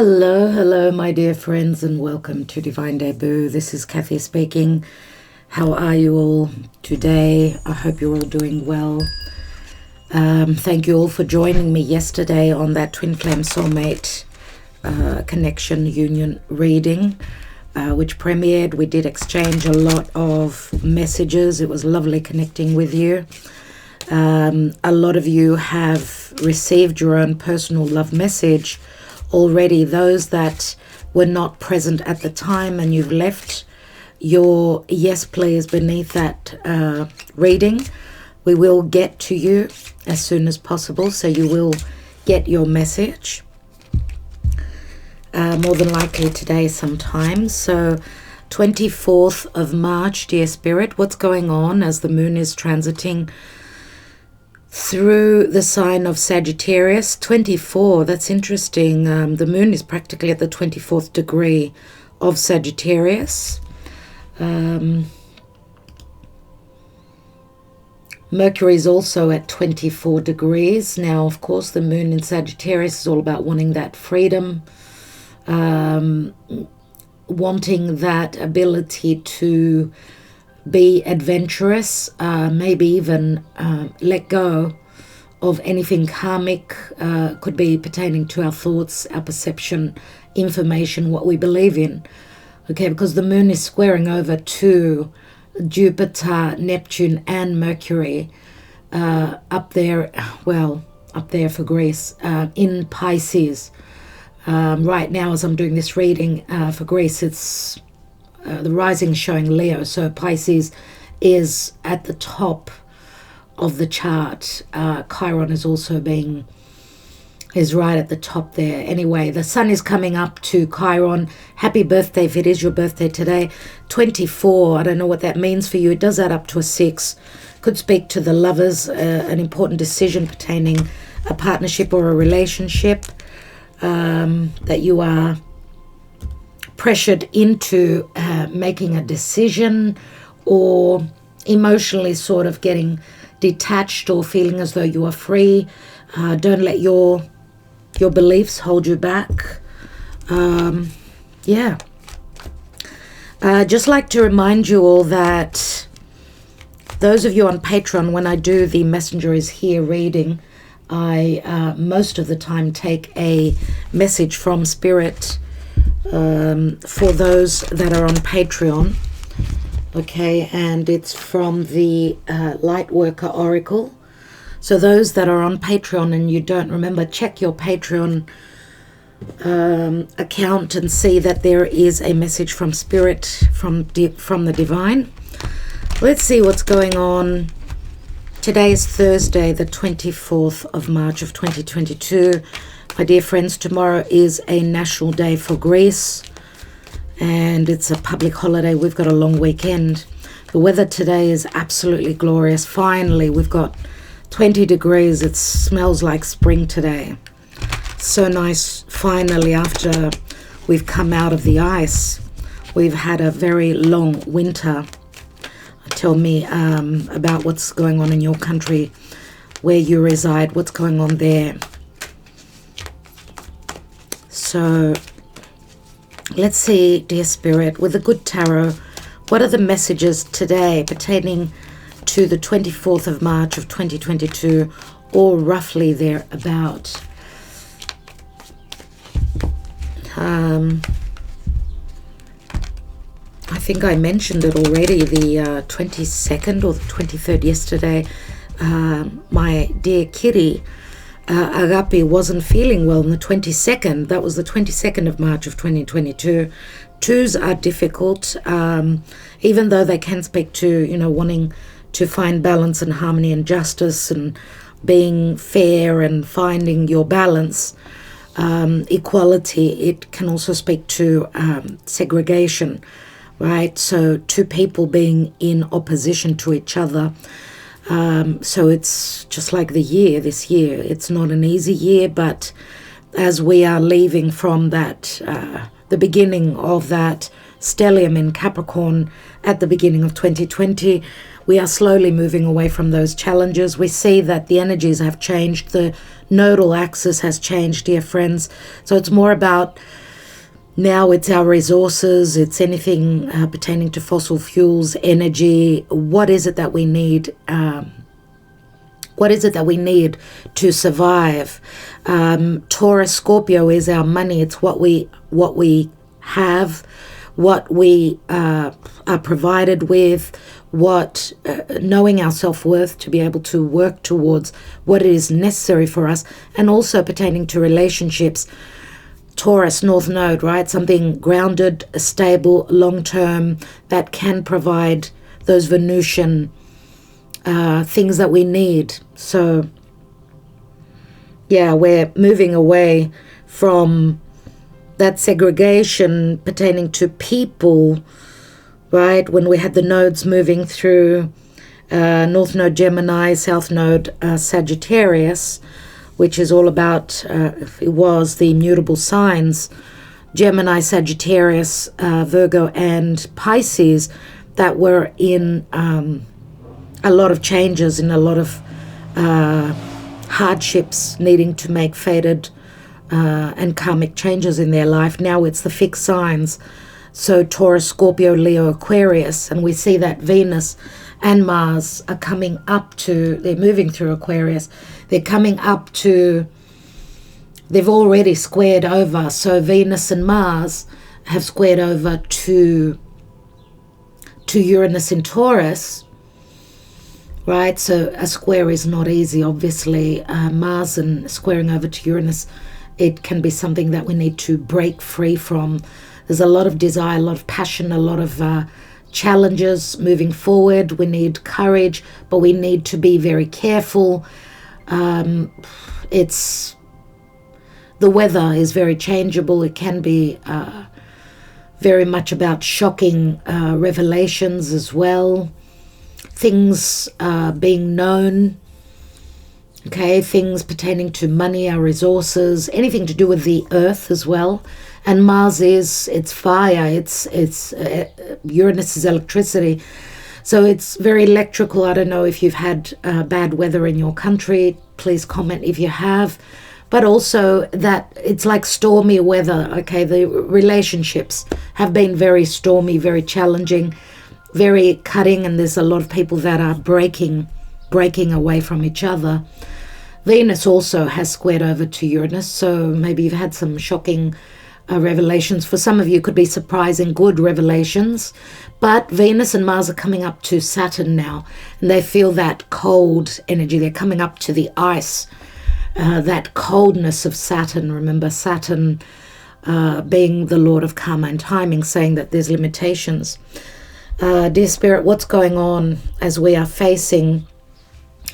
Hello, my dear friends, and welcome to Divine Debut. This is Kathy speaking. How are you all today? I hope you're all doing well. Thank you all for joining me yesterday on that Twin Flame Soulmate Connection Union reading, which premiered. We did exchange a lot of messages. It was lovely connecting with you. A lot of you have received your own personal love message already. Those that were not present at the time and you've left your yes please beneath that reading, we will get to you as soon as possible, so you will get your message more than likely today sometime. So 24th of March, dear Spirit, what's going on as the moon is transiting through the sign of Sagittarius? 24, that's interesting. The moon is practically at the 24th degree of Sagittarius. Mercury is also at 24 degrees. Now, of course, the moon in Sagittarius is all about wanting that freedom, wanting that ability to be adventurous, maybe even let go of anything karmic, could be pertaining to our thoughts, our perception, information, what we believe in. Okay, because the moon is squaring over to Jupiter, Neptune, and Mercury up there for Greece, in Pisces. Right now, as I'm doing this reading for Greece, it's the rising showing Leo, so Pisces is at the top of the chart. Chiron is right at the top there. Anyway, the sun is coming up to Chiron. Happy birthday if it is your birthday today. 24, I don't know what that means for you. It does add up to a 6. Could speak to the lovers, an important decision pertaining a partnership or a relationship that you are pressured into making a decision, or emotionally sort of getting detached or feeling as though you are free. Don't let your beliefs hold you back. Just like to remind you all that those of you on Patreon, when I do the Messenger is Here reading, I most of the time take a message from Spirit for those that are on Patreon. Okay, and it's from the Lightworker Oracle. So those that are on Patreon and you don't remember, check your Patreon account and see that there is a message from Spirit, from the Divine. Let's see what's going on. Today is Thursday, the 24th of March of 2022. My dear friends, tomorrow is a national day for Greece, and it's a public holiday. We've got a long weekend. The weather today is absolutely glorious. Finally, we've got 20 degrees. It smells like spring today. So nice, finally, after we've come out of the ice. We've had a very long winter. Tell me about what's going on in your country, where you reside, what's going on there. So let's see, dear Spirit, with the good tarot, what are the messages today pertaining to the 24th of March of 2022, or roughly thereabout? I think I mentioned it already, the 22nd or the 23rd yesterday. My dear kitty, Agapi, wasn't feeling well on the 22nd. That was the 22nd of March of 2022. Twos are difficult, even though they can speak to, wanting to find balance and harmony and justice and being fair and finding your balance, equality. It can also speak to segregation, right? So two people being in opposition to each other. So it's just like this year. It's not an easy year, but as we are leaving from that, the beginning of that stellium in Capricorn at the beginning of 2020, we are slowly moving away from those challenges. We see that the energies have changed. The nodal axis has changed, dear friends. So it's more about now it's our resources. It's anything pertaining to fossil fuels, energy. What is it that we need? What is it that we need to survive? Taurus, Scorpio is our money. It's what we have, what we are provided with, what knowing our self-worth to be able to work towards what is necessary for us, and also pertaining to relationships. Taurus, North Node, right? Something grounded, stable, long-term that can provide those Venusian things that we need. So, yeah, we're moving away from that segregation pertaining to people, right? When we had the nodes moving through North Node Gemini, South Node Sagittarius, which is all about, it was the mutable signs, Gemini, Sagittarius, Virgo, and Pisces, that were in a lot of changes, in a lot of hardships, needing to make fated and karmic changes in their life. Now it's the fixed signs. So Taurus, Scorpio, Leo, Aquarius, and we see that Venus and Mars are coming up to, they're moving through Aquarius. They're coming up to, they've already squared over. So Venus and Mars have squared over to Uranus in Taurus, right? So a square is not easy, obviously. Mars and squaring over to Uranus, it can be something that we need to break free from. There's a lot of desire, a lot of passion, a lot of challenges moving forward. We need courage, but we need to be very careful. It's the weather is very changeable. It can be very much about shocking revelations as well. Things being known, okay, things pertaining to money, our resources, anything to do with the earth as well. And Mars it's fire, it's Uranus is electricity. So it's very electrical. I don't know if you've had bad weather in your country. Please comment if you have. But also that it's like stormy weather, okay? The relationships have been very stormy, very challenging, very cutting, and there's a lot of people that are breaking away from each other. Venus also has squared over to Uranus, so maybe you've had some shocking revelations. For some of you, could be surprising good revelations. But Venus and Mars are coming up to Saturn now, and they feel that cold energy. They're coming up to the ice, that coldness of Saturn. Remember, Saturn being the Lord of karma and timing, saying that there's limitations. Dear Spirit, what's going on as we are facing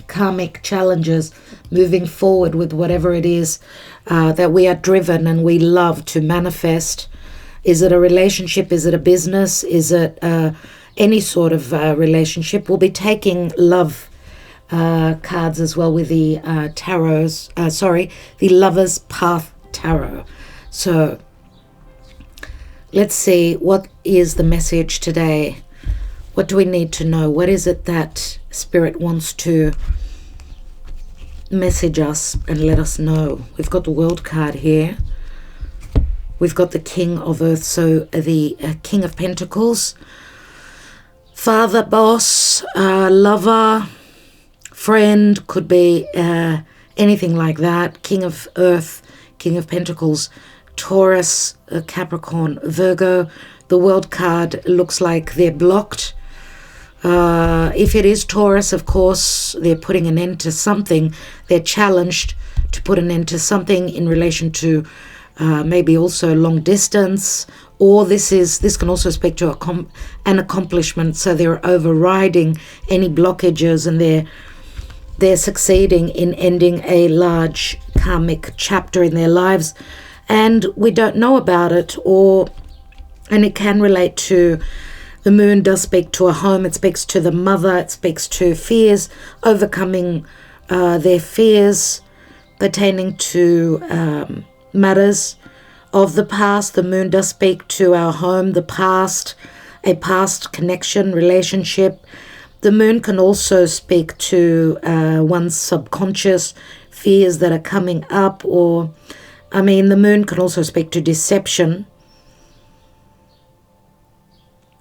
karmic challenges, moving forward with whatever it is that we are driven and we love to manifest? Is it a relationship? Is it a business? Is it any sort of relationship? We'll be taking love cards as well with the the Lover's Path Tarot. So let's see, what is the message today? What do we need to know? What is it that Spirit wants to message us and let us know? We've got the World card here. We've got the King of Earth, so the King of Pentacles. Father, boss, lover, friend, could be anything like that. King of Earth, King of Pentacles, Taurus, Capricorn, Virgo. The World card looks like they're blocked. If it is Taurus, of course, they're putting an end to something. They're challenged to put an end to something in relation to maybe also long distance, or this can also speak to an accomplishment. So they're overriding any blockages, and they're succeeding in ending a large karmic chapter in their lives, and we don't know about it. And it can relate to, the moon does speak to a home. It speaks to the mother. It speaks to fears, overcoming their fears pertaining to matters of the past. The moon does speak to our home, the past, a past connection, relationship, The moon can also speak to one's subconscious fears that are coming up, or, I mean, the moon can also speak to deception.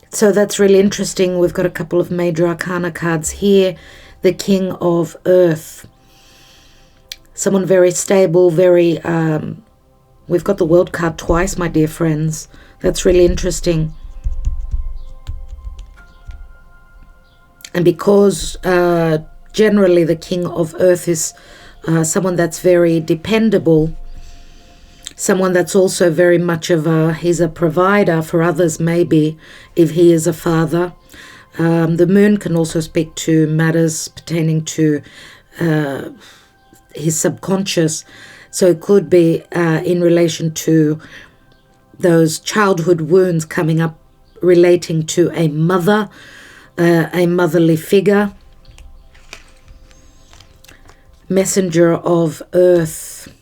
So that's really interesting. We've got a couple of major arcana cards here. The King of Earth. Someone very stable, very... we've got the World card twice, my dear friends. That's really interesting. And because generally the King of Earth is someone that's very dependable, someone that's also very much of he's a provider for others, maybe, if he is a father. The moon can also speak to matters pertaining to his subconscious. So it could be in relation to those childhood wounds coming up relating to a mother, a motherly figure. Messenger of Earth.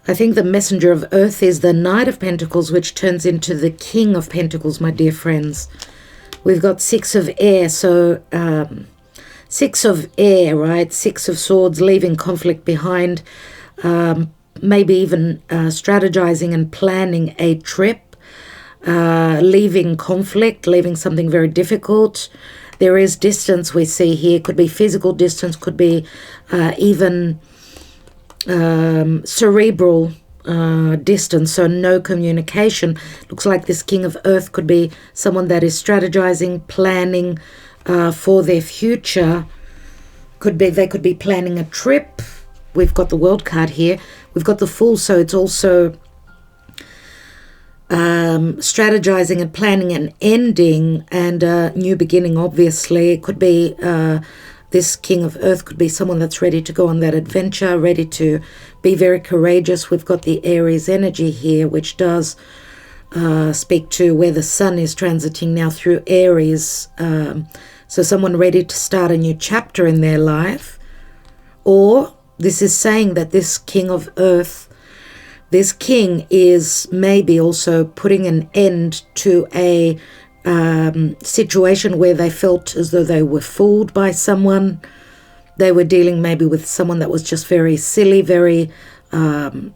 I think the Messenger of Earth is the Knight of Pentacles, which turns into the King of Pentacles, my dear friends. We've got Six of Air, so Six of Air, right? Six of Swords, leaving conflict behind, maybe even strategizing and planning a trip, leaving conflict, leaving something very difficult. There is distance we see here. Could be physical distance, could be even cerebral distance, so no communication. Looks like this King of Earth could be someone that is strategizing, planning for their future. They could be planning a trip. We've got the World card here. We've got the Fool, so it's also strategizing and planning an ending and a new beginning, obviously. It could be this King of Earth could be someone that's ready to go on that adventure, ready to be very courageous. We've got the Aries energy here, which does speak to where the sun is transiting now through Aries. So someone ready to start a new chapter in their life. Or this is saying that this King of Earth, this king is maybe also putting an end to a situation where they felt as though they were fooled by someone. They were dealing maybe with someone that was just very silly, very someone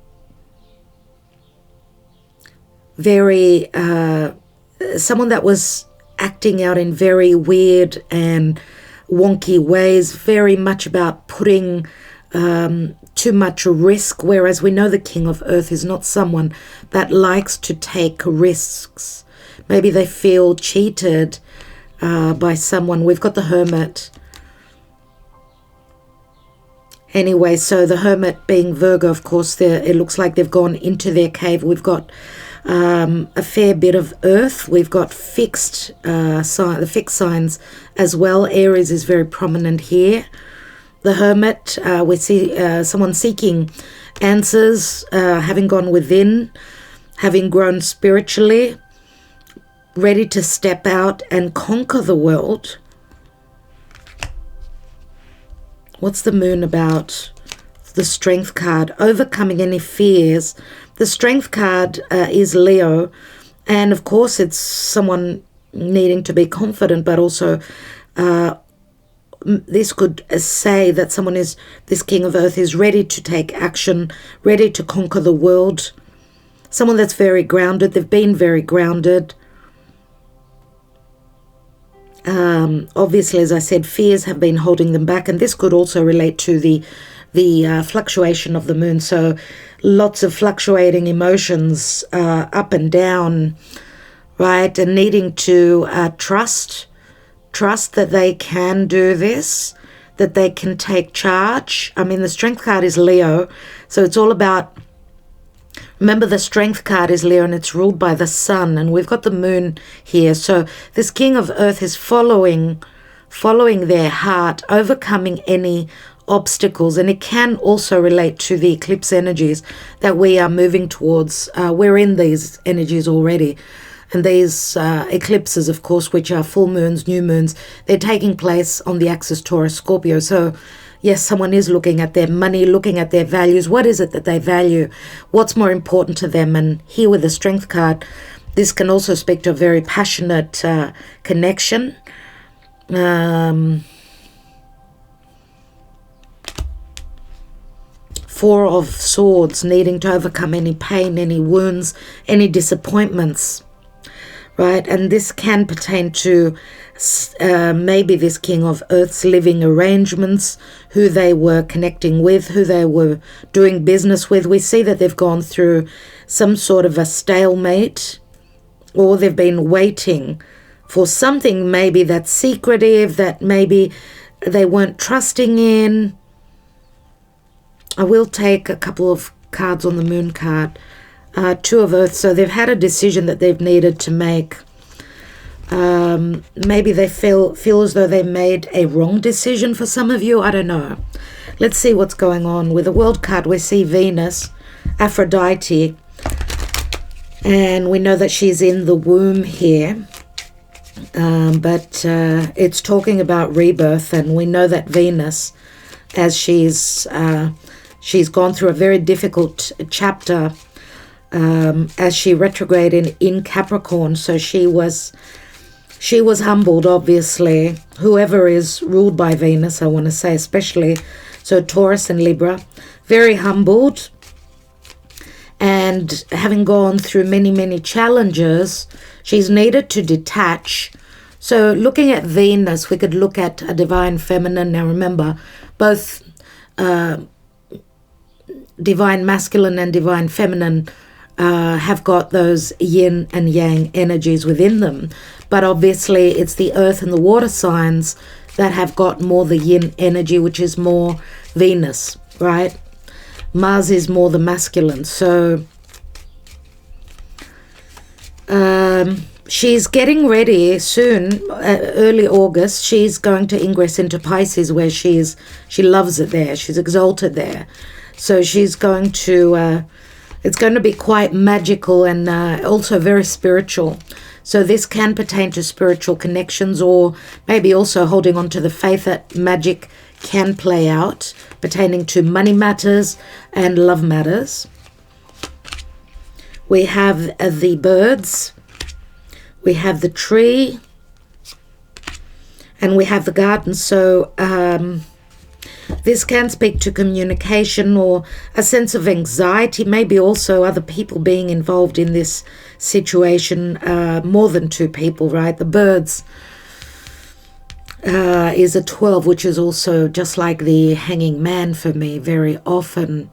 that was acting out in very weird and wonky ways, very much about putting too much risk, whereas we know the King of Earth is not someone that likes to take risks. Maybe they feel cheated by someone. We've got the Hermit. Anyway, so the Hermit being Virgo, of course, it looks like they've gone into their cave. We've got a fair bit of Earth. We've got the fixed signs as well. Aries is very prominent here. The Hermit, we see someone seeking answers, having gone within, having grown spiritually, ready to step out and conquer the world. What's the Moon about? The Strength card, overcoming any fears. The Strength card is Leo, and of course it's someone needing to be confident, but also this could say that this King of Earth is ready to take action, ready to conquer the world. Someone that's very grounded. They've been very grounded. Obviously, as I said, fears have been holding them back, and this could also relate to the fluctuation of the moon. So lots of fluctuating emotions, up and down, right? And needing to trust that they can do this, that they can take charge. I mean, the Strength card is Leo, so it's all about, remember the Strength card is Leo and it's ruled by the sun, and we've got the moon here. So this King of Earth is following their heart, overcoming any obstacles, and it can also relate to the eclipse energies that we are moving towards. We're in these energies already. And these eclipses, of course, which are full moons, new moons, they're taking place on the axis Taurus-Scorpio. So Yes, someone is looking at their money, looking at their values. What is it that they value? What's more important to them? And here with the Strength card, this can also speak to a very passionate connection. Four of Swords, needing to overcome any pain, any wounds, any disappointments, right? And this can pertain to maybe this King of Earth's living arrangements, who they were connecting with, who they were doing business with. We see that they've gone through some sort of a stalemate, or they've been waiting for something maybe that's secretive, that maybe they weren't trusting in. I will take a couple of cards on the Moon card. Two of Earth. So they've had a decision that they've needed to make. Maybe they feel as though they made a wrong decision for some of you. I don't know. Let's see what's going on. With the World card, we see Venus, Aphrodite. And we know that she's in the womb here. But it's talking about rebirth. And we know that Venus, as she's gone through a very difficult chapter as she retrograded in Capricorn. So she was humbled, obviously. Whoever is ruled by Venus, I want to say, especially, so Taurus and Libra, very humbled. And having gone through many, many challenges, she's needed to detach. So looking at Venus, we could look at a divine feminine. Now remember, both divine masculine and divine feminine have got those yin and yang energies within them. But obviously it's the earth and the water signs that have got more the yin energy, which is more Venus, right? Mars is more the masculine. So she's getting ready soon, early August. She's going to ingress into Pisces, where she loves it there. She's exalted there. So she's going to, it's going to be quite magical and also very spiritual. So this can pertain to spiritual connections, or maybe also holding on to the faith that magic can play out, pertaining to money matters and love matters. We have the birds, we have the tree, and we have the garden. So this can speak to communication or a sense of anxiety, maybe also other people being involved in this situation, more than two people, right? The birds is a 12, which is also just like the hanging man for me very often.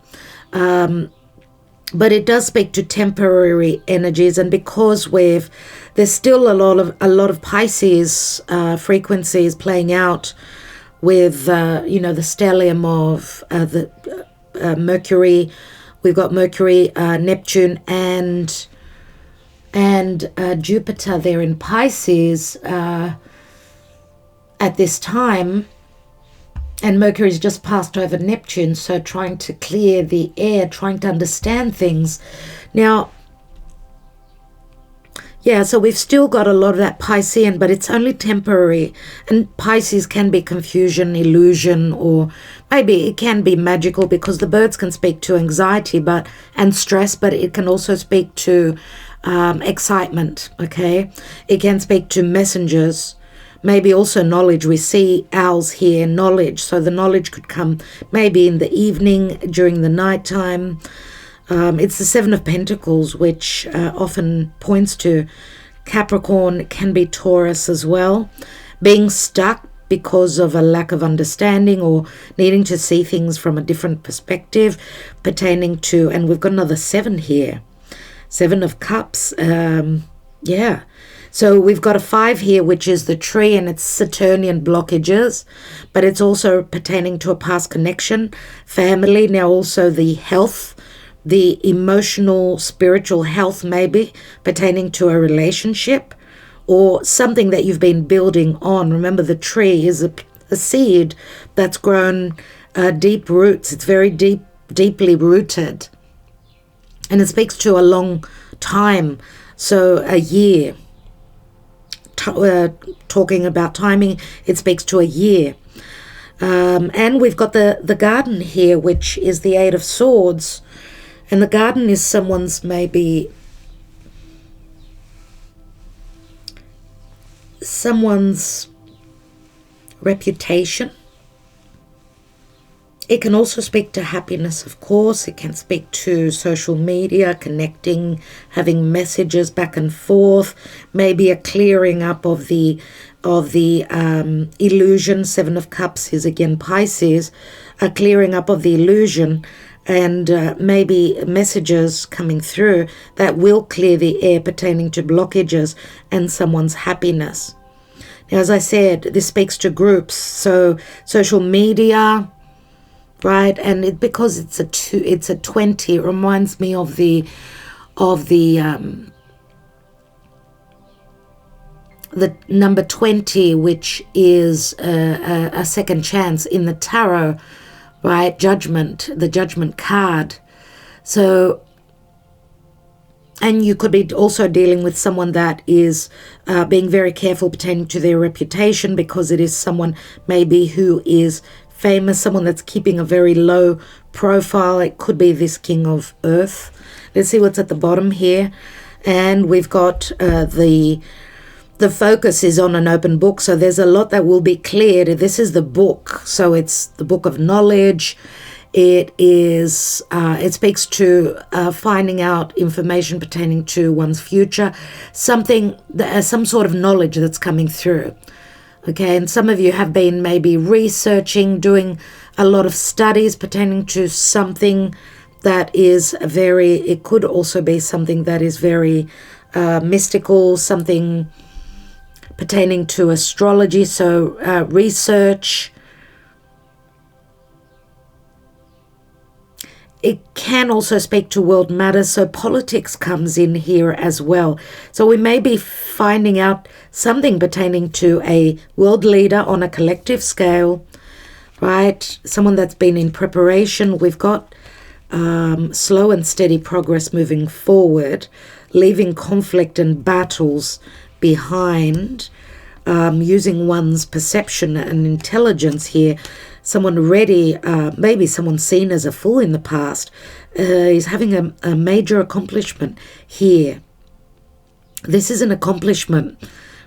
But it does speak to temporary energies, and because there's still a lot of Pisces frequencies playing out with the stellium of the Mercury. We've got Mercury, Neptune, and Jupiter there in Pisces at this time. And Mercury's just passed over Neptune, so trying to clear the air, trying to understand things. Now, yeah, so we've still got a lot of that Piscean, but it's only temporary. And Pisces can be confusion, illusion, or maybe it can be magical, because the birds can speak to anxiety and stress, but it can also speak to excitement, okay? It can speak to messengers. Maybe also knowledge. We see owls here, knowledge. So the knowledge could come maybe in the evening, during the nighttime. It's the Seven of Pentacles, which often points to Capricorn, can be Taurus as well. Being stuck because of a lack of understanding or needing to see things from a different perspective, pertaining to, and we've got another 7 here. 7 of Cups, yeah. So we've got a 5 here, which is the tree, and it's Saturnian blockages, but it's also pertaining to a past connection, family, now also the health, the emotional, spiritual health, maybe pertaining to a relationship or something that you've been building on. Remember, the tree is a seed that's grown deep roots. It's very deeply rooted, and it speaks to a long time. So a year. Talking about timing, it speaks to a year. And we've got the garden here, which is the Eight of Swords. And the garden is someone's reputation. It can also speak to happiness, of course. It can speak to social media, connecting, having messages back and forth, maybe a clearing up of the illusion. Seven of Cups is again Pisces, a clearing up of the illusion, and maybe messages coming through that will clear the air pertaining to blockages and someone's happiness. Now, as I said, this speaks to groups, so social media, right? And because it's a 20, it reminds me of the number 20, which is a second chance in the tarot, right? Judgment, the Judgment card. So, and you could be also dealing with someone that is being very careful pertaining to their reputation, because it is someone maybe who is famous, someone that's keeping a very low profile. It could be this King of Earth. Let's see what's at the bottom here. And we've got the focus is on an open book, so there's a lot that will be cleared. This is the book, so it's the book of knowledge. It speaks to finding out information pertaining to one's future, some sort of knowledge that's coming through. Okay, and some of you have been maybe researching, doing a lot of studies pertaining to something that is it could also be something that is very mystical, something pertaining to astrology, so research. It can also speak to world matters, so politics comes in here as well. So we may be finding out something pertaining to a world leader on a collective scale, right? Someone that's been in preparation. We've got slow and steady progress moving forward, leaving conflict and battles behind, using one's perception and intelligence here. Someone ready, maybe someone seen as a fool in the past, is having a major accomplishment here. This is an accomplishment,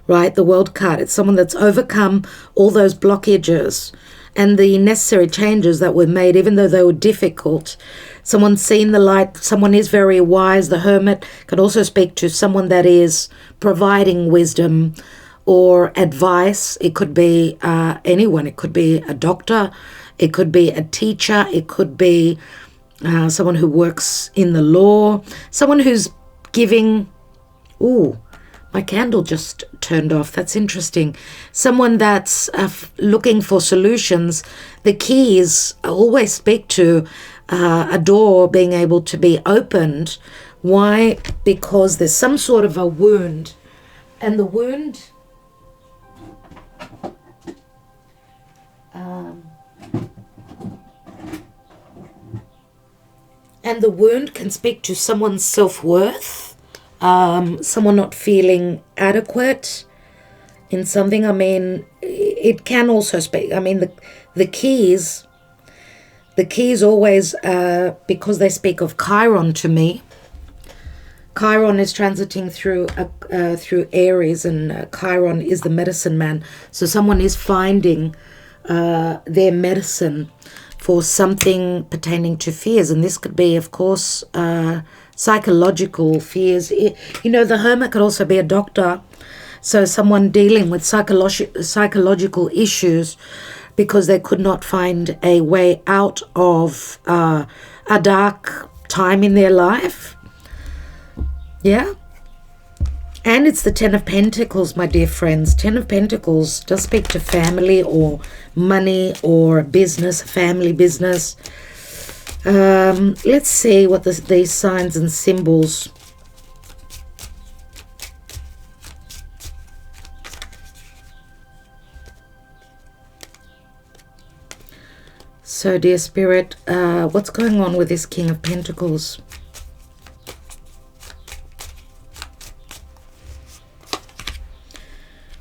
right? The World card. It's someone that's overcome all those blockages and the necessary changes that were made, even though they were difficult. Someone's seen the light. Someone is very wise. The Hermit can also speak to someone that is providing wisdom or advice. It could be anyone. It could be a doctor. It could be a teacher. It could be someone who works in the law. Someone who's giving... Ooh, my candle just turned off. That's interesting. Someone that's looking for solutions. The keys always speak to a door being able to be opened. Why? Because there's some sort of a wound. And the wound... and the wound can speak to someone's self-worth, someone not feeling adequate in something. I mean, it can also speak, I mean, the keys always, because they speak of Chiron to me. Chiron is transiting through Aries, and Chiron is the medicine man. So someone is finding their medicine for something pertaining to fears, and this could be, of course, psychological fears. You know, the Hermit could also be a doctor, so someone dealing with psychological issues because they could not find a way out of a dark time in their life. Yeah. And it's the Ten of Pentacles, my dear friends. Ten of Pentacles does speak to family or money or business, family business. Let's see what these signs and symbols. So, dear Spirit, what's going on with this King of Pentacles?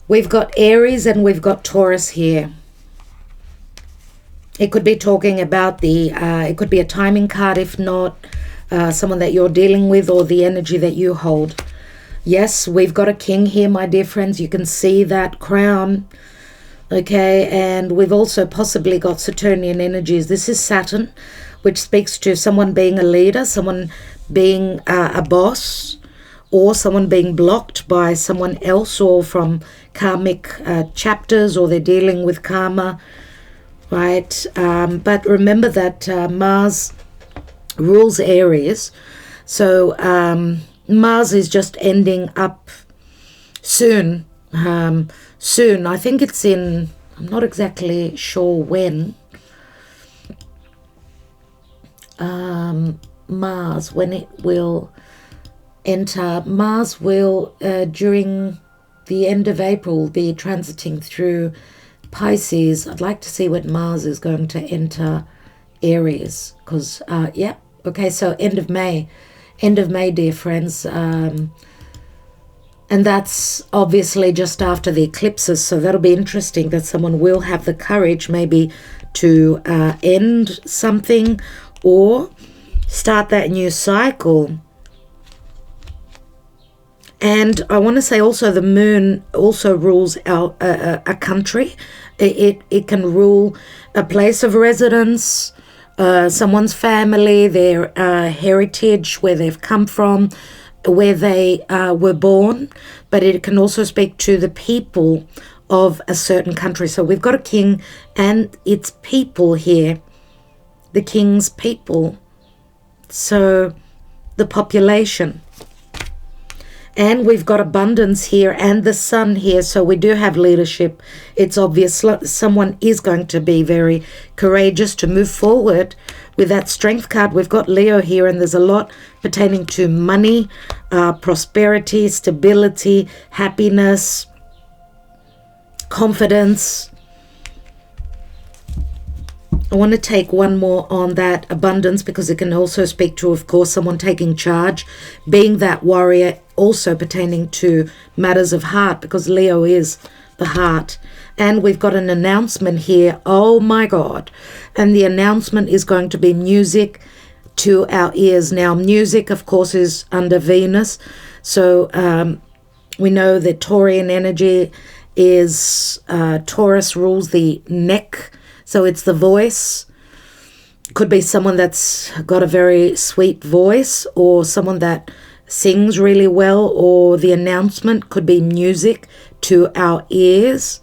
We've got Aries and we've got Taurus here. It could be talking about it could be a timing card, if not someone that you're dealing with or the energy that you hold. Yes, we've got a king here, my dear friends. You can see that crown. Okay, and we've also possibly got Saturnian energies. This is Saturn, which speaks to someone being a leader, someone being a boss, or someone being blocked by someone else, or from karmic chapters, or they're dealing with karma, right? But remember that Mars rules Aries, so Mars is just ending up soon. Soon, I think it's in, I'm not exactly sure when, Mars, when it will enter. Mars will, during the end of April, be transiting through Pisces. I'd like to see when Mars is going to enter Aries, because, yeah, okay, so end of May, dear friends. And that's obviously just after the eclipses, so that'll be interesting that someone will have the courage maybe to end something or start that new cycle. And I want to say also the moon also rules a country. It can rule a place of residence, someone's family, their heritage, where they've come from, where they were born, but it can also speak to the people of a certain country. So we've got a king and its people here, the king's people, so the population. And we've got abundance here and the sun here, so we do have leadership. It's obvious someone is going to be very courageous to move forward. With that strength card, we've got Leo here, and there's a lot pertaining to money, prosperity, stability, happiness, confidence. I want to take one more on that abundance, because it can also speak to, of course, someone taking charge, being that warrior, also pertaining to matters of heart, because Leo is the heart. And we've got an announcement here. Oh my God. And the announcement is going to be music to our ears. Now, music, of course, is under Venus. So we know that Taurian energy is, Taurus rules the neck. So it's the voice. Could be someone that's got a very sweet voice, or someone that sings really well, or the announcement could be music to our ears.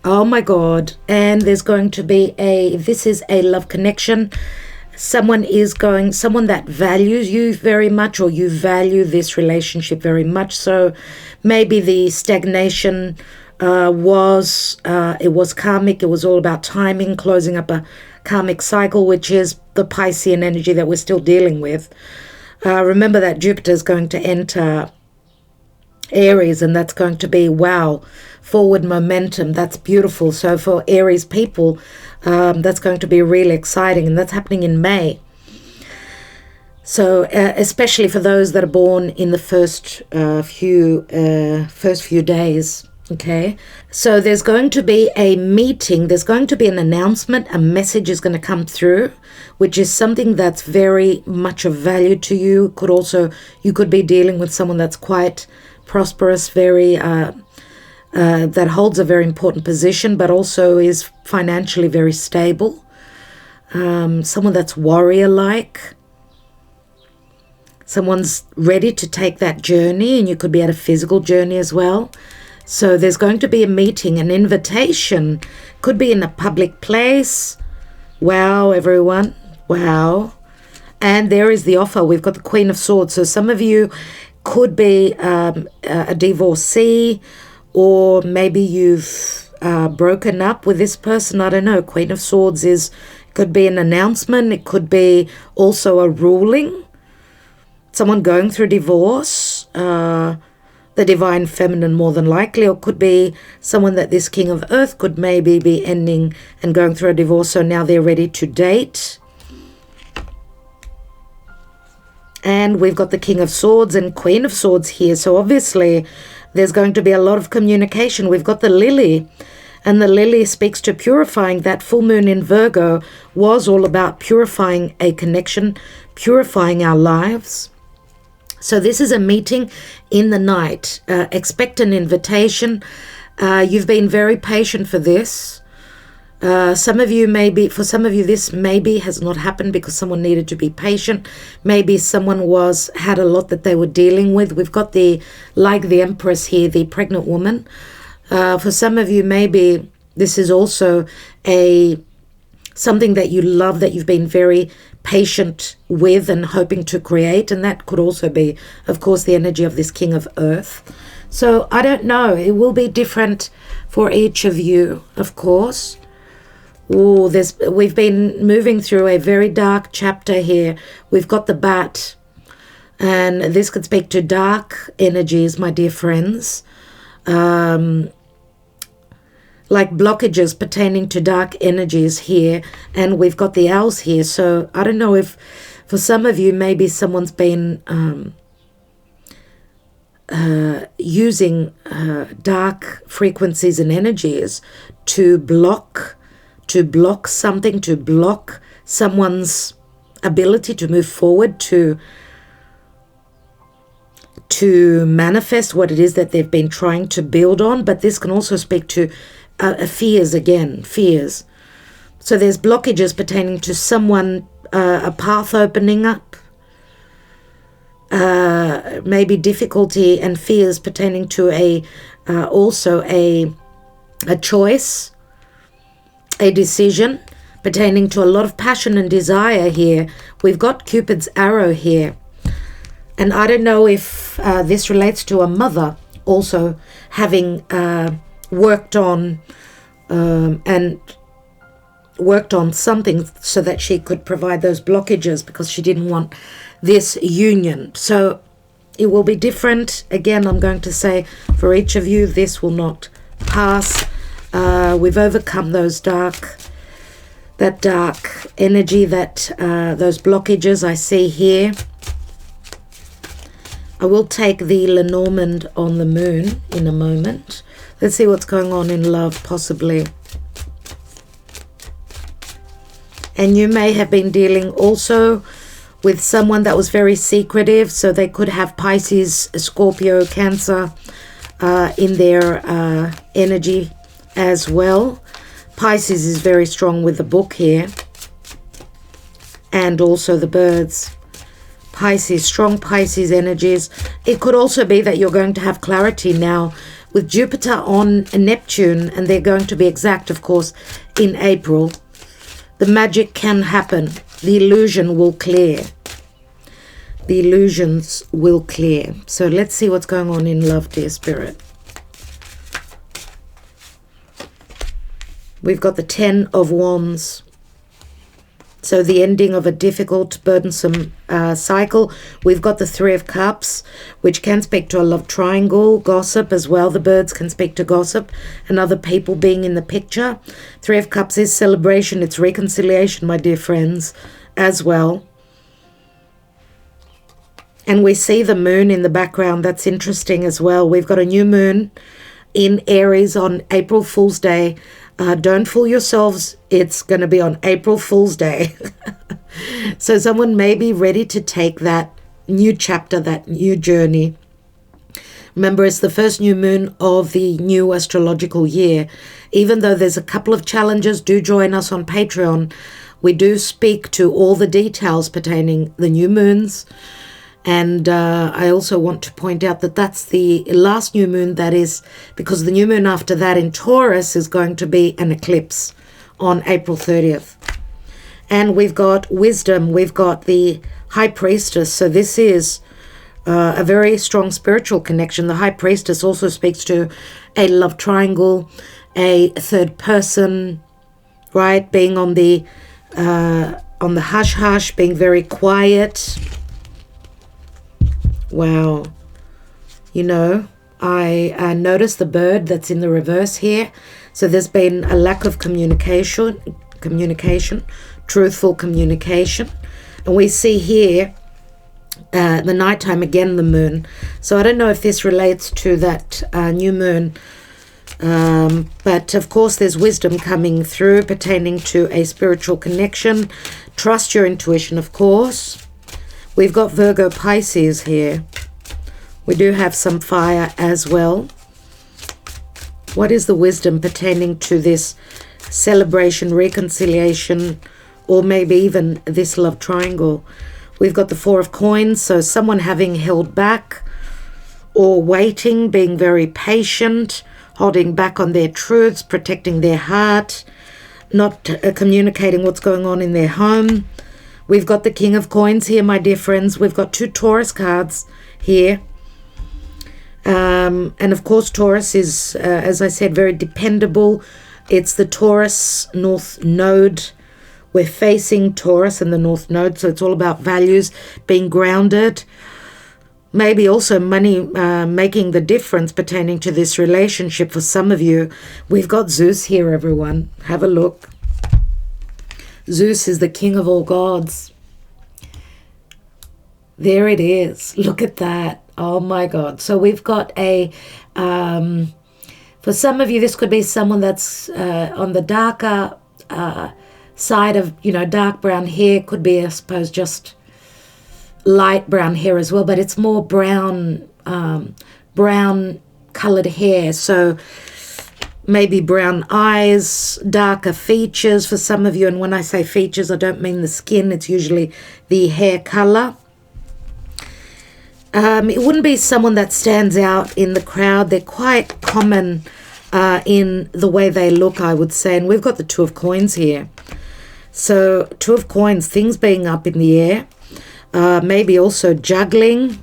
Oh my God. And there's going to be this is a love connection. Someone that values you very much, or you value this relationship very much. So maybe the stagnation was karmic. It was all about timing, closing up a karmic cycle, which is the Piscean energy that we're still dealing with. Remember that Jupiter is going to enter Aries, and that's going to be, wow, forward momentum. That's beautiful. So for Aries people, that's going to be really exciting, and that's happening in May. So especially for those that are born in the first few days. Okay, so there's going to be a meeting, there's going to be an announcement, a message is going to come through, which is something that's very much of value to you. You could be dealing with someone that's quite prosperous, very that holds a very important position, but also is financially very stable. Someone that's warrior-like. Someone's ready to take that journey, and you could be at a physical journey as well. So there's going to be a meeting, an invitation, could be in a public place. Wow, everyone. Wow. And there is the offer. We've got the Queen of Swords. So some of you could be a divorcee, or maybe you've broken up with this person. I don't know. Queen of Swords could be an announcement. It could be also a ruling. Someone going through divorce. The divine feminine, more than likely, or could be someone that this King of Earth could maybe be ending and going through a divorce, so now they're ready to date. And we've got the King of Swords and Queen of Swords here, so obviously there's going to be a lot of communication. We've got the Lily, And the lily speaks to purifying. That full moon in Virgo was all about purifying a connection, purifying our lives. So this is a meeting in the night. Expect an invitation. You've been very patient for this. For some of you, this maybe has not happened because someone needed to be patient. Maybe someone had a lot that they were dealing with. We've got like the Empress here, the pregnant woman. For some of you, maybe this is also something that you love, that you've been very patient with and hoping to create. And that could also be, of course, the energy of this King of Earth. So I don't know. It will be different for each of you, of course. We've been moving through a very dark chapter here. We've got the bat. And this could speak to dark energies, my dear friends. Like blockages pertaining to dark energies here. And we've got the owls here. So I don't know if for some of you, maybe someone's been using dark frequencies and energies to block something, to block someone's ability to move forward, to manifest what it is that they've been trying to build on. But this can also speak to fears again, fears. So there's blockages pertaining to someone, a path opening up, maybe difficulty and fears pertaining to also a choice, a decision, pertaining to a lot of passion and desire here. We've got Cupid's arrow here. And I don't know if this relates to a mother also having worked on something so that she could provide those blockages because she didn't want this union. So it will be different. Again, I'm going to say for each of you, this will not pass. We've overcome that dark energy, those blockages I see here. I will take the Lenormand on the moon in a moment. Let's see what's going on in love, possibly. And you may have been dealing also with someone that was very secretive. So they could have Pisces, Scorpio, Cancer in their energy as well. Pisces is very strong with the book here. And also the birds. Pisces, strong Pisces energies. It could also be that you're going to have clarity now with Jupiter on Neptune, and they're going to be exact, of course, in April. The magic can happen. The illusion will clear. The illusions will clear. So let's see what's going on in love, dear Spirit. We've got the 10 of Wands. So the ending of a difficult, burdensome cycle. We've got the 3 of Cups, which can speak to a love triangle, gossip as well. The birds can speak to gossip and other people being in the picture. 3 of Cups is celebration. It's reconciliation, my dear friends, as well. And we see the moon in the background. That's interesting as well. We've got a new moon in Aries on April Fool's Day. Don't fool yourselves. It's going to be on April Fool's Day. So someone may be ready to take that new chapter, that new journey. Remember, it's the first new moon of the new astrological year. Even though there's a couple of challenges, do join us on Patreon. We do speak to all the details pertaining the new moons. And I also want to point out that that's the last new moon, that is, because the new moon after that in Taurus is going to be an eclipse on April 30th. And we've got wisdom, we've got the High Priestess. So this is a very strong spiritual connection. The High Priestess also speaks to a love triangle, a third person, right? Being on the hush-hush, being very quiet. Wow. You know, I noticed the bird that's in the reverse here. So there's been a lack of communication, truthful communication. And we see here the nighttime, again, the moon. So I don't know if this relates to that new moon But of course there's wisdom coming through pertaining to a spiritual connection. Trust your intuition, of course. We've got Virgo Pisces here. We do have some fire as well. What is the wisdom pertaining to this celebration, reconciliation, or maybe even this love triangle? We've got the Four of Coins, so someone having held back or waiting, being very patient, holding back on their truths, protecting their heart, not communicating what's going on in their home. We've got the King of Coins here, my dear friends. We've got 2 Taurus cards here. And of course, Taurus is, as I said, very dependable. It's the Taurus North Node. We're facing Taurus and the North Node, so it's all about values, being grounded. Maybe also money making the difference pertaining to this relationship for some of you. We've got Zeus here, everyone. Have a look. Zeus is the king of all gods. There it is. Look at that. Oh my God. So we've got a, for some of you, this could be someone that's on the darker side of, dark brown hair. Could be, I suppose, just light brown hair as well, but it's more brown, brown colored hair. So maybe brown eyes, darker features for some of you. And when I say features, I don't mean the skin. It's usually the hair color. It wouldn't be someone that stands out in the crowd. They're quite common in the way they look, I would say. And we've got the Two of Coins here. So Two of Coins, things being up in the air. Maybe also juggling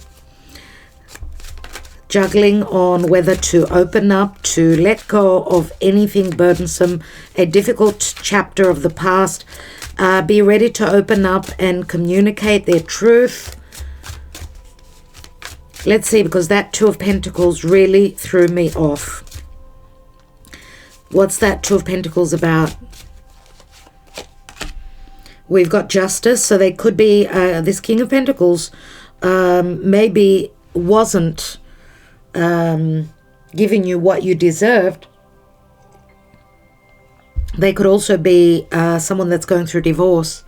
on whether to open up, to let go of anything burdensome, a difficult chapter of the past. Be ready to open up and communicate their truth. Let's see, because that Two of Pentacles really threw me off. What's that Two of Pentacles about? We've got Justice, so they could be, this King of Pentacles maybe wasn't giving you what you deserved. They could also be someone that's going through divorce.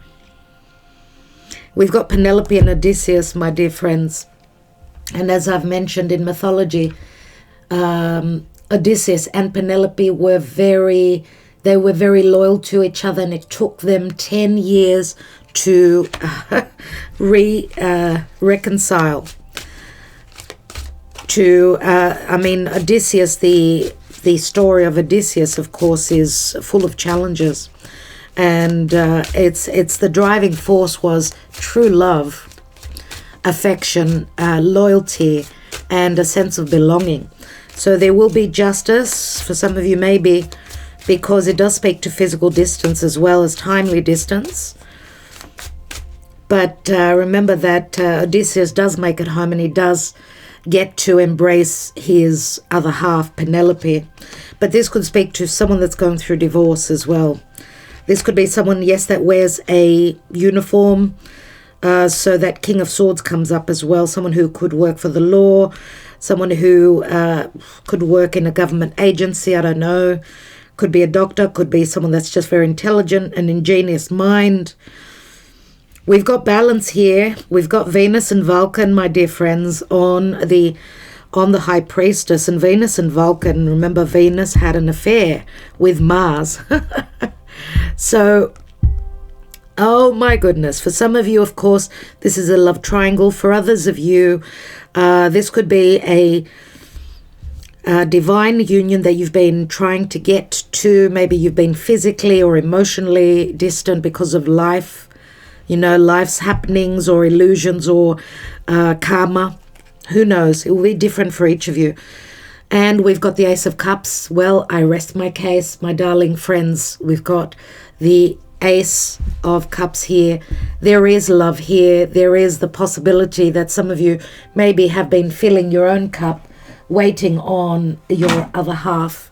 We've got Penelope and Odysseus, my dear friends. And as I've mentioned in mythology, Odysseus and Penelope were very loyal to each other, and it took them 10 years to reconcile. Odysseus, the story of Odysseus, of course, is full of challenges. And it's the driving force was true love, affection, loyalty, and a sense of belonging. So there will be justice for some of you, maybe, because it does speak to physical distance as well as timely distance. But remember that Odysseus does make it home, and he does get to embrace his other half, Penelope. But this could speak to someone that's going through divorce as well. This could be someone, yes, that wears a uniform. So that King of Swords comes up as well. Someone who could work for the law. Someone who could work in a government agency. I don't know. Could be a doctor. Could be someone that's just very intelligent, an ingenious mind. We've got balance here. We've got Venus and Vulcan, my dear friends, on the High Priestess. And Venus and Vulcan, remember, Venus had an affair with Mars. So, oh my goodness. For some of you, of course, this is a love triangle. For others of you, this could be a divine union that you've been trying to get to. Maybe you've been physically or emotionally distant because of life. Life's happenings or illusions or karma. Who knows? It will be different for each of you. And we've got the Ace of Cups. Well, I rest my case, my darling friends. We've got the Ace of Cups here. There is love here. There is the possibility that some of you maybe have been filling your own cup, waiting on your other half,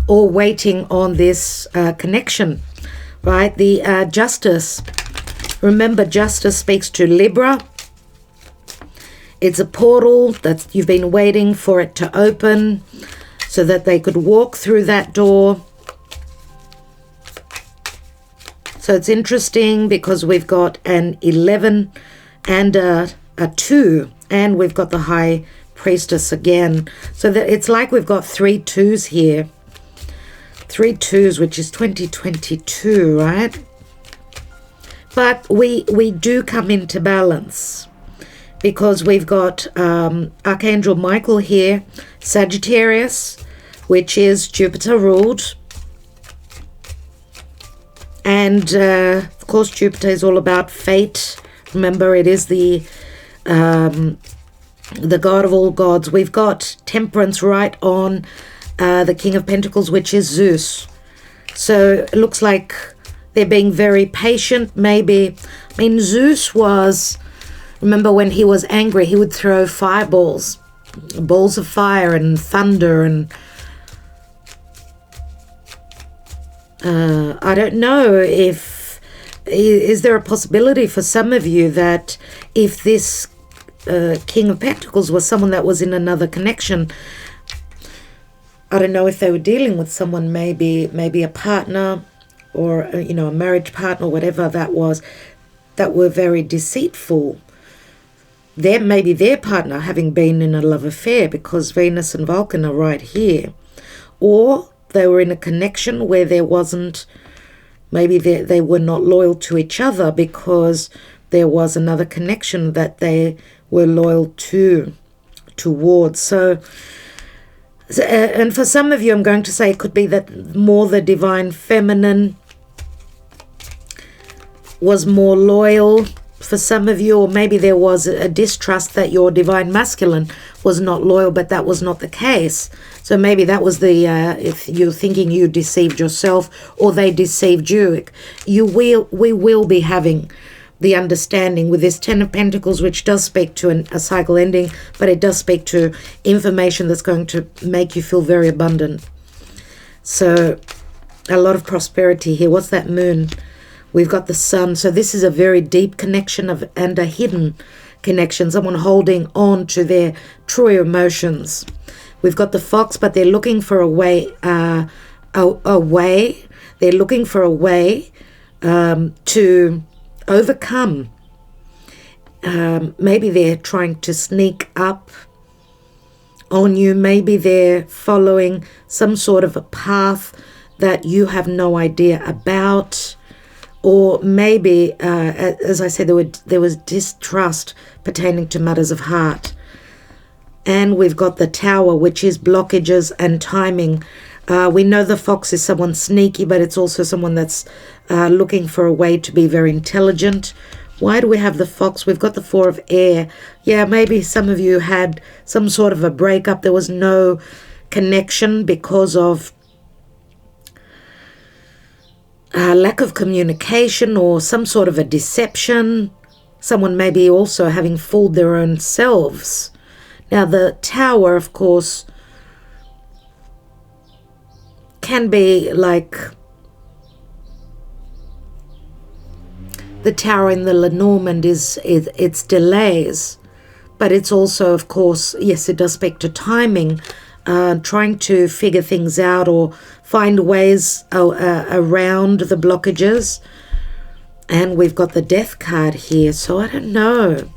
or waiting on this connection, right? The Justice. Remember, Justice speaks to Libra. It's a portal that you've been waiting for it to open. so that they could walk through that door. So it's interesting because we've got an 11 and a 2, and we've got the High Priestess again. So that it's like we've got 3 2s here. 3 2s, which is 2022, right? But we do come into balance because we've got Archangel Michael here, Sagittarius, which is Jupiter ruled. And of course, Jupiter is all about fate. Remember, it is the god of all gods. We've got Temperance right on the King of Pentacles, which is Zeus. So it looks like they're being very patient, maybe. I mean, Zeus was, remember when he was angry, he would throw fireballs, balls of fire and thunder, and I don't know if, is there a possibility for some of you that if this King of Pentacles was someone that was in another connection, I don't know if they were dealing with someone, maybe a partner or, a marriage partner, whatever that was, that were very deceitful. Maybe their partner having been in a love affair, because Venus and Vulcan are right here. Or they were in a connection where there wasn't, maybe they were not loyal to each other because there was another connection that they were loyal towards. So, and for some of you, I'm going to say it could be that more the divine feminine was more loyal for some of you, or maybe there was a distrust that your divine masculine was not loyal, but that was not the case. So maybe that was the, if you're thinking you deceived yourself or they deceived you, we will be having the understanding with this 10 of Pentacles, which does speak to a cycle ending, but it does speak to information that's going to make you feel very abundant. So a lot of prosperity here. What's that moon? We've got the sun. So this is a very deep connection and a hidden connection, someone holding on to their true emotions. We've got the fox, but they're looking for a way, they're looking for a way to overcome. Maybe they're trying to sneak up on you. Maybe they're following some sort of a path that you have no idea about. Or maybe, as I said, there was distrust pertaining to matters of heart. And we've got the Tower, which is blockages and timing. We know the fox is someone sneaky, but it's also someone that's looking for a way to be very intelligent. Why do we have the fox? We've got the Four of Air. Yeah, maybe some of you had some sort of a breakup. There was no connection because of lack of communication or some sort of a deception. Someone may be also having fooled their own selves. Now, the Tower, of course, can be like the Tower in the Lenormand it's delays, but it's also, of course, yes, it does speak to timing, trying to figure things out or find ways around the blockages. And we've got the Death card here, so I don't know.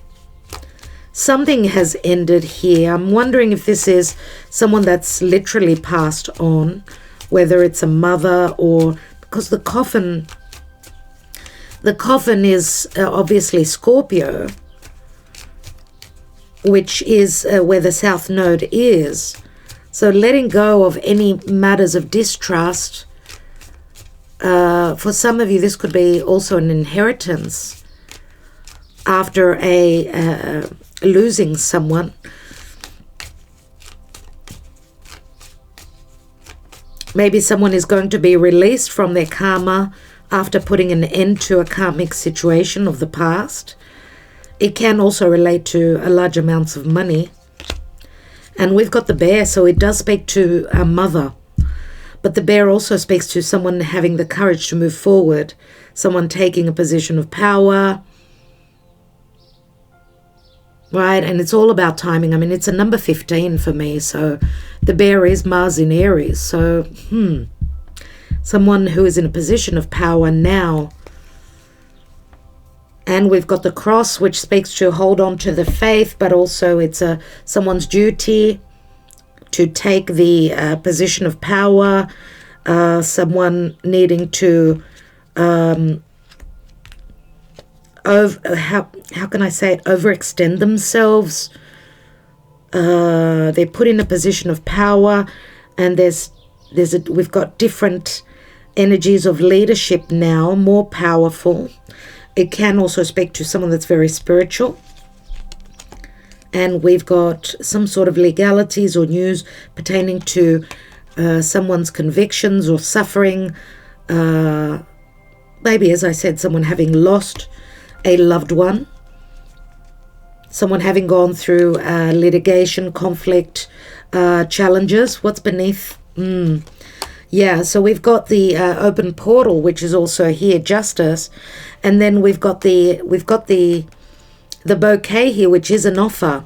Something has ended here. I'm wondering if this is someone that's literally passed on, whether it's a mother or, because the coffin is obviously Scorpio, which is where the South Node is. So letting go of any matters of distrust. For some of you, this could be also an inheritance after losing someone. Maybe someone is going to be released from their karma after putting an end to a karmic situation of the past. It can also relate to large amounts of money. And we've got the Bear, so it does speak to a mother. But the Bear also speaks to someone having the courage to move forward, someone taking a position of power. right? And it's all about timing. I mean, it's a number 15 for me. So the bear is Mars in Aries. So, someone who is in a position of power now. And we've got the cross, which speaks to hold on to the faith, but also it's someone's duty to take the position of power, someone needing to, how can I say it, overextend themselves. They're put in a position of power, and we've got different energies of leadership now, more powerful. It can also speak to someone that's very spiritual. And we've got some sort of legalities or news pertaining to someone's convictions or suffering. Maybe, as I said, someone having lost a loved one. Someone having gone through litigation, conflict, challenges. What's beneath? Yeah, so we've got the open portal, which is also here, justice, and then we've got the bouquet here, which is an offer.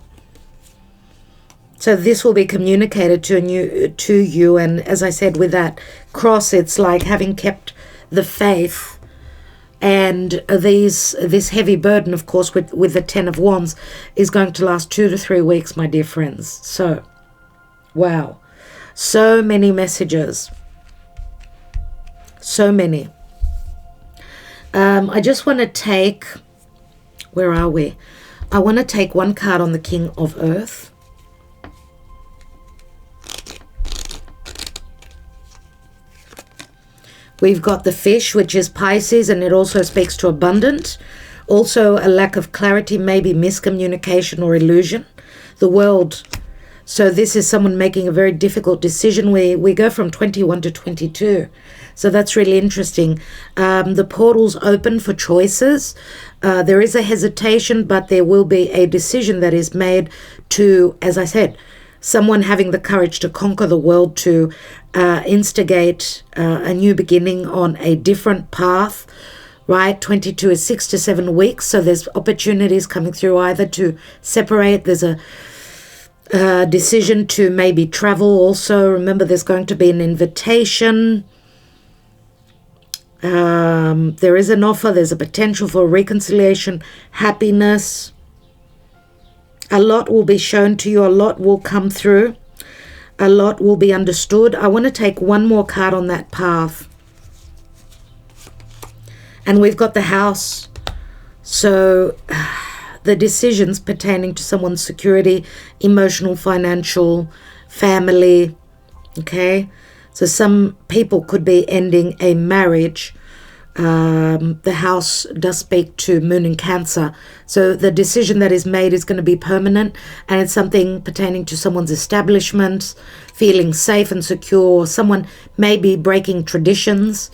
So this will be communicated to you, and as I said, with that cross, it's like having kept the faith, and this heavy burden, of course, with the 10 of Wands, is going to last 2 to 3 weeks, my dear friends. So, wow, so many messages. So many. I just want to take, where are we? I want to take one card on the King of Earth. We've got the fish, which is Pisces, and it also speaks to abundance. Also a lack of clarity, maybe miscommunication or illusion. The world. So this is someone making a very difficult decision. We go from 21 to 22. So that's really interesting. The portal's open for choices. There is a hesitation, but there will be a decision that is made to, as I said, someone having the courage to conquer the world, to instigate a new beginning on a different path, right? 22 is 6 to 7 weeks. So there's opportunities coming through either to separate. There's a decision to maybe travel also. Remember, there's going to be an invitation. There is an offer. There's a potential for reconciliation, happiness. A lot will be shown to you. A lot will come through. A lot will be understood. I want to take one more card on that path. And we've got the house. So the decisions pertaining to someone's security, emotional, financial, family. Okay. So some people could be ending a marriage. The house does speak to Moon in Cancer. So the decision that is made is going to be permanent, and it's something pertaining to someone's establishment, feeling safe and secure. Someone may be breaking traditions,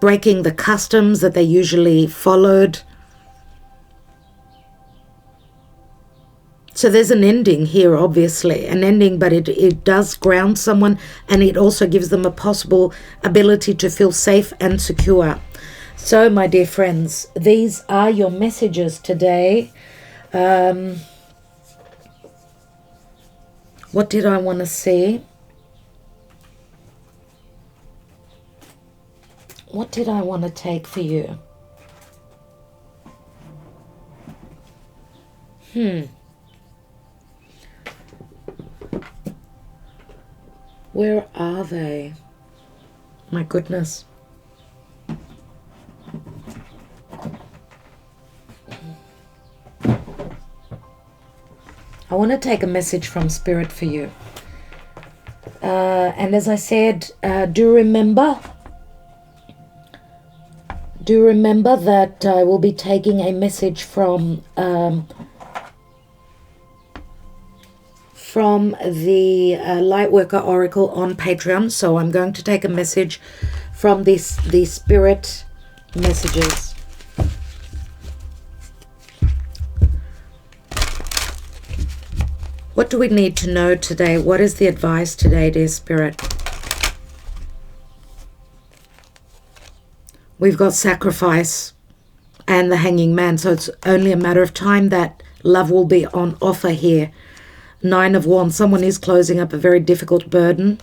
breaking the customs that they usually followed. So there's an ending here, obviously, an ending, but it does ground someone, and it also gives them a possible ability to feel safe and secure. So, my dear friends, these are your messages today. What did I want to see? What did I want to take for you? Where are they? My goodness. I want to take a message from Spirit for you. And as I said, do remember that I will be taking a message from the Lightworker Oracle on Patreon. So I'm going to take a message from the Spirit messages. What do we need to know today? What is the advice today, dear Spirit? We've got sacrifice, and the Hanging Man. So it's only a matter of time that love will be on offer here. 9 of Wands. Someone is closing up a very difficult burden,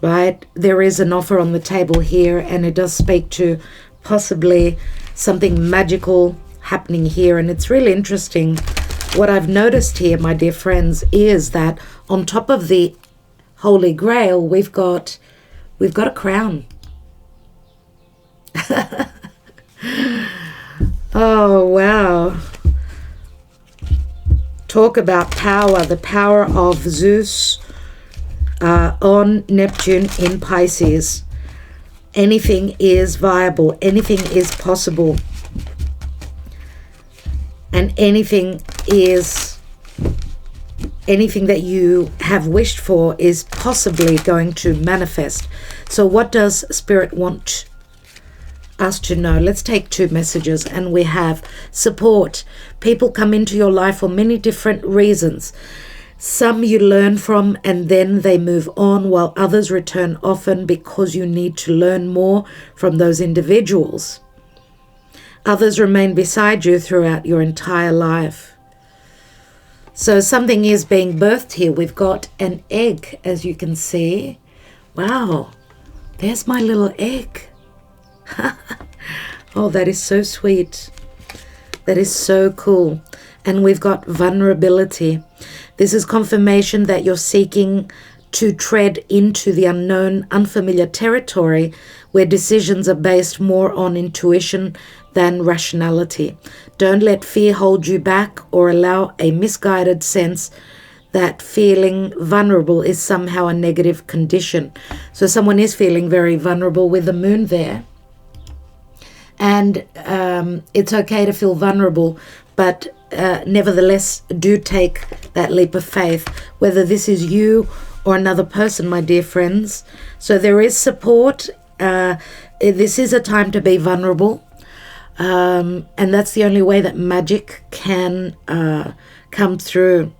right? There is an offer on the table here, and it does speak to possibly something magical happening here. And it's really interesting. What I've noticed here, my dear friends, is that on top of the Holy Grail, we've got a crown. Oh, wow. Talk about power, the power of Zeus on Neptune in Pisces. Anything is viable, anything is possible, and anything that you have wished for is possibly going to manifest. So what does Spirit want us to know? Let's take 2 messages, and we have support. People come into your life for many different reasons. Some you learn from and then they move on, while others return often because you need to learn more from those individuals. Others remain beside you throughout your entire life. So something is being birthed here. We've got an egg, as you can see. Wow, there's my little egg. Oh, that is so sweet. That is so cool. And we've got vulnerability. This is confirmation that you're seeking to tread into the unknown, unfamiliar territory where decisions are based more on intuition than rationality. Don't let fear hold you back or allow a misguided sense that feeling vulnerable is somehow a negative condition. So someone is feeling very vulnerable with the moon there. And it's okay to feel vulnerable, but nevertheless, do take that leap of faith, whether this is you or another person, my dear friends. So there is support. This is a time to be vulnerable. And that's the only way that magic can come through.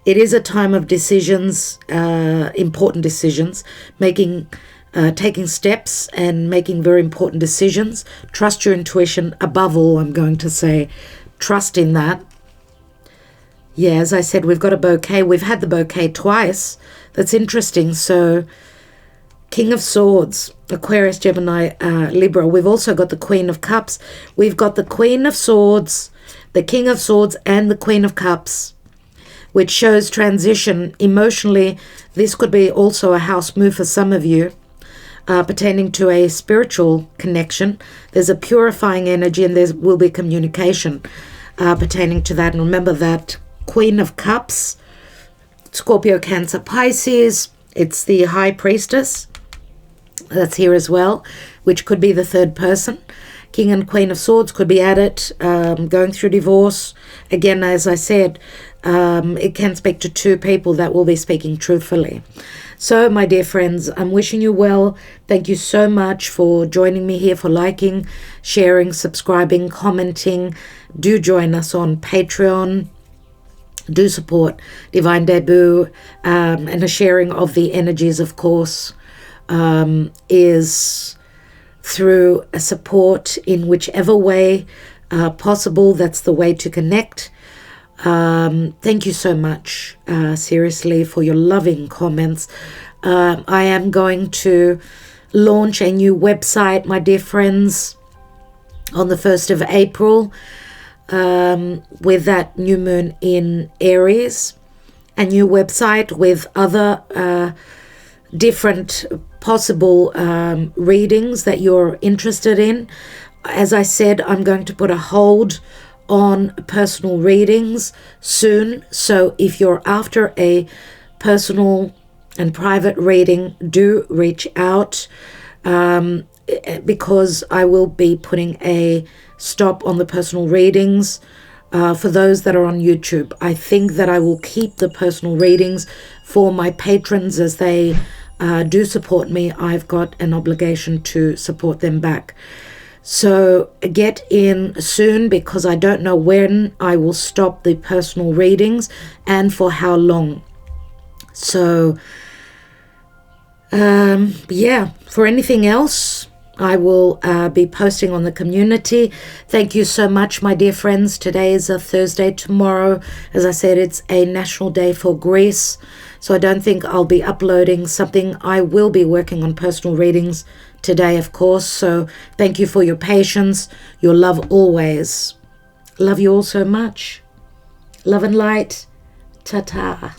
It is a time of decisions, important decisions, taking steps and making very important decisions. Trust your intuition above all, I'm going to say. Trust in that. Yeah, as I said, we've got a bouquet. We've had the bouquet twice. That's interesting. So, King of Swords, Aquarius, Gemini, Libra. We've also got the Queen of Cups. We've got the Queen of Swords, the King of Swords, and the Queen of Cups, which shows transition. Emotionally, this could be also a house move for some of you. Pertaining to a spiritual connection. There's a purifying energy, and there will be communication pertaining to that. And remember that Queen of Cups, Scorpio, Cancer, Pisces, it's the High Priestess that's here as well, which could be the third person. King and Queen of Swords could be at it, going through divorce. Again, as I said, it can speak to 2 people that will be speaking truthfully. So, my dear friends, I'm wishing you well. Thank you so much for joining me here, for liking, sharing, subscribing, commenting. Do join us on Patreon. Do support Divine Debut, and a sharing of the energies, of course, is through a support in whichever way possible. That's the way to connect. Thank you so much, seriously, for your loving comments. I am going to launch a new website, my dear friends, on the 1st of April, with that new moon in Aries. A new website with other different possible readings that you're interested in. As I said, I'm going to put a hold on personal readings soon. So if you're after a personal and private reading, do reach out, because I will be putting a stop on the personal readings for those that are on YouTube. I think that I will keep the personal readings for my patrons as they do support me. I've got an obligation to support them back. So get in soon, because I don't know when I will stop the personal readings and for how long. So, yeah, for anything else, I will be posting on the community. Thank you so much, my dear friends. Today is a Thursday. Tomorrow, as I said, it's a national day for Greece. So I don't think I'll be uploading something. I will be working on personal readings today, of course. So thank you for your patience, your love always. Love you all so much. Love and light. Ta-ta.